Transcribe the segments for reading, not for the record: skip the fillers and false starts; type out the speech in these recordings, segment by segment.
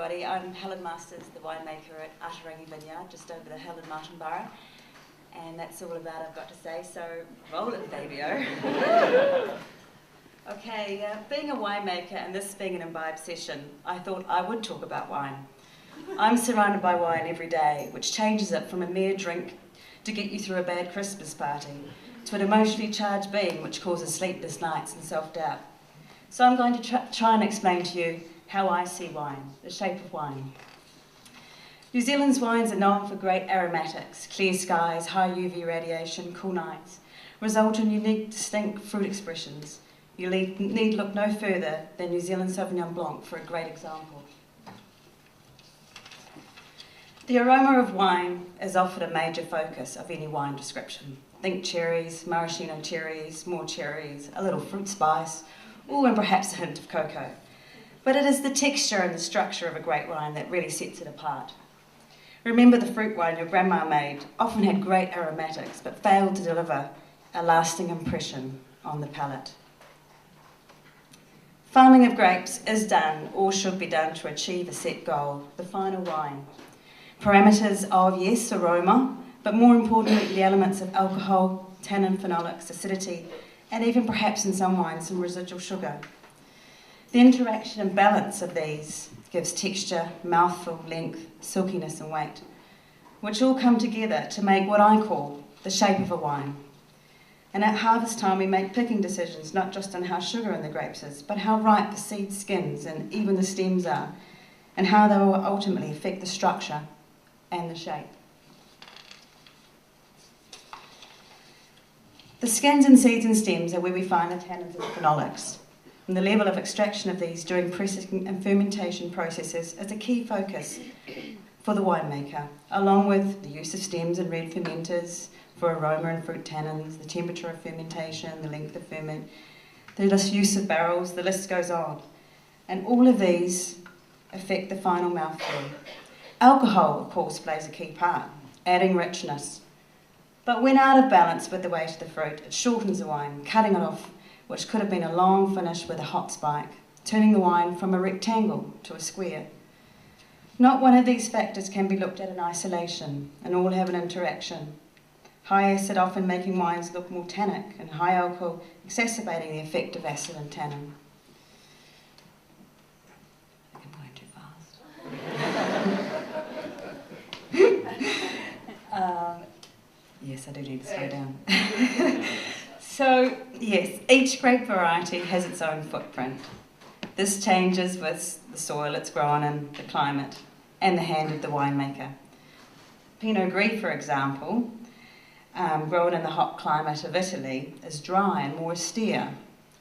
everybody. I'm Helen Masters, the winemaker at Atarangi Vineyard, just over the Helen Martin Borough. And that's all about I've got to say, so roll it, baby-o. Okay, being a winemaker and this being an Imbibe session, I thought I would talk about wine. I'm surrounded by wine every day, which changes it from a mere drink to get you through a bad Christmas party, to an emotionally charged being which causes sleepless nights and self-doubt. So I'm going to try and explain to you how I see wine, the shape of wine. New Zealand's wines are known for great aromatics, clear skies, high UV radiation, cool nights, result in unique, distinct fruit expressions. You need look no further than New Zealand Sauvignon Blanc for a great example. The aroma of wine is often a major focus of any wine description. Think cherries, maraschino cherries, more cherries, a little fruit spice, and perhaps a hint of cocoa. But it is the texture and the structure of a great wine that really sets it apart. Remember the fruit wine your grandma made often had great aromatics but failed to deliver a lasting impression on the palate. Farming of grapes is done or should be done to achieve a set goal, the final wine. Parameters of, yes, aroma, but more importantly the elements of alcohol, tannin, phenolics, acidity, and even perhaps in some wines some residual sugar. The interaction and balance of these gives texture, mouthful, length, silkiness and weight, which all come together to make what I call the shape of a wine. And at harvest time we make picking decisions not just on how sugar in the grapes is, but how ripe the seed skins and even the stems are, and how they will ultimately affect the structure and the shape. The skins and seeds and stems are where we find the tannins and phenolics. And the level of extraction of these during pressing and fermentation processes is a key focus for the winemaker, along with the use of stems and red fermenters for aroma and fruit tannins, the temperature of fermentation, the length of ferment, the use of barrels, the list goes on. And all of these affect the final mouthfeel. Alcohol, of course, plays a key part, adding richness. But when out of balance with the weight of the fruit, it shortens the wine, cutting it off, which could have been a long finish with a hot spike, turning the wine from a rectangle to a square. Not one of these factors can be looked at in isolation, and all have an interaction. High acid often making wines look more tannic, and high alcohol exacerbating the effect of acid and tannin. I think I'm going too fast. Yes, I do need to slow down. So, yes, each grape variety has its own footprint. This changes with the soil it's grown in, the climate, and the hand of the winemaker. Pinot Gris, for example, grown in the hot climate of Italy, is dry and more austere,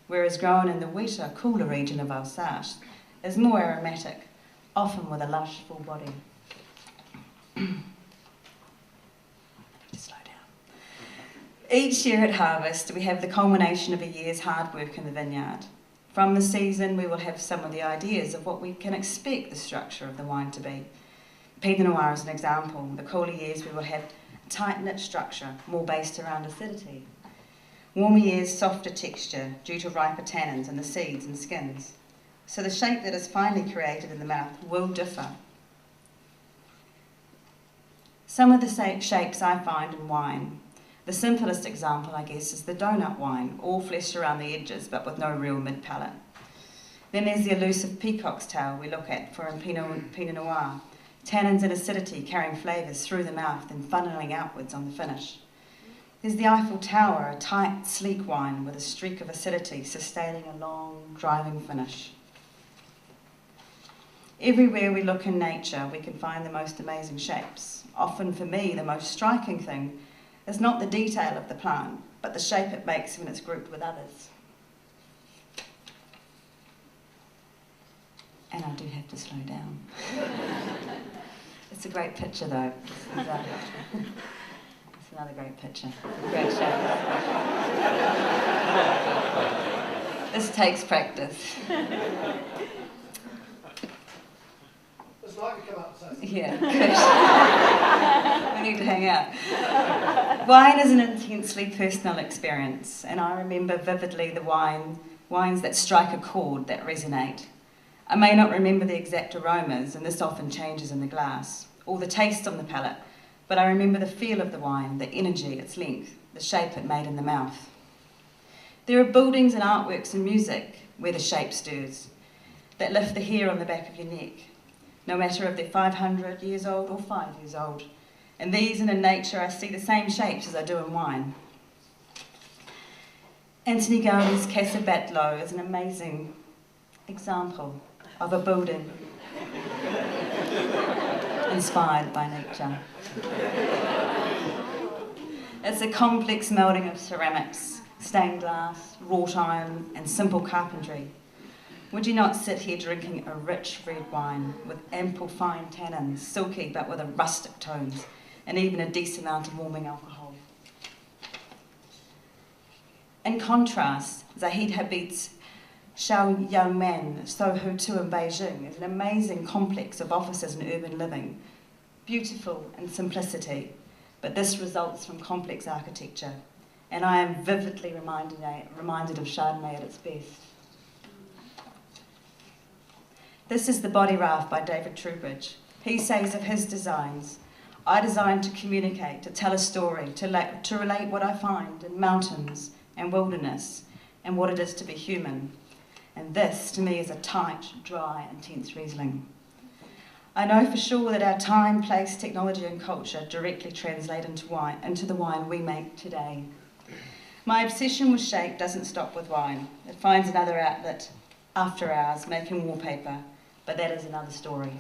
whereas grown in the wetter, cooler region of Alsace is more aromatic, often with a lush, full body. Each year at harvest, we have the culmination of a year's hard work in the vineyard. From the season, we will have some of the ideas of what we can expect the structure of the wine to be. Pinot Noir is an example. The cooler years, we will have a tight-knit structure, more based around acidity. Warmer years, softer texture, due to riper tannins in the seeds and skins. So the shape that is finally created in the mouth will differ. Some of the shapes I find in wine. The simplest example, I guess, is the donut wine, all flesh around the edges but with no real mid-palate. Then there's the elusive peacock's tail we look at for in Pinot Noir, tannins and acidity carrying flavours through the mouth and funneling outwards on the finish. There's the Eiffel Tower, a tight, sleek wine with a streak of acidity sustaining a long, driving finish. Everywhere we look in nature, we can find the most amazing shapes. Often, for me, the most striking thing is not the detail of the plant, but the shape it makes when it's grouped with others. And I do have to slow down. It's a great picture though. It's another great picture. Great shape. This takes practice. Yeah, good. We need to hang out. Wine is an intensely personal experience, and I remember vividly the wines that strike a chord, that resonate. I may not remember the exact aromas, and this often changes in the glass, or the taste on the palate, but I remember the feel of the wine, the energy, its length, the shape it made in the mouth. There are buildings and artworks and music where the shape stirs, that lift the hair on the back of your neck, no matter if they're 500 years old or 5 years old. In these and in nature, I see the same shapes as I do in wine. Anthony Gaudí's Casa Batlló is an amazing example of a building inspired by nature. It's a complex melding of ceramics, stained glass, wrought iron, and simple carpentry. Would you not sit here drinking a rich red wine with ample fine tannins, silky but with a rustic tones, and even a decent amount of warming alcohol? In contrast, Zahid Habib's Xiao Young Man, Soho 2 in Beijing is an amazing complex of offices and urban living, beautiful in simplicity, but this results from complex architecture, and I am vividly reminded of Chardonnay at its best. This is The Body Raft by David Trowbridge. He says of his designs, I design to communicate, to tell a story, to relate what I find in mountains and wilderness, and what it is to be human. And this, to me, is a tight, dry, intense Riesling. I know for sure that our time, place, technology and culture directly translate into the wine we make today. My obsession with shape doesn't stop with wine. It finds another outlet after hours, making wallpaper, but that is another story.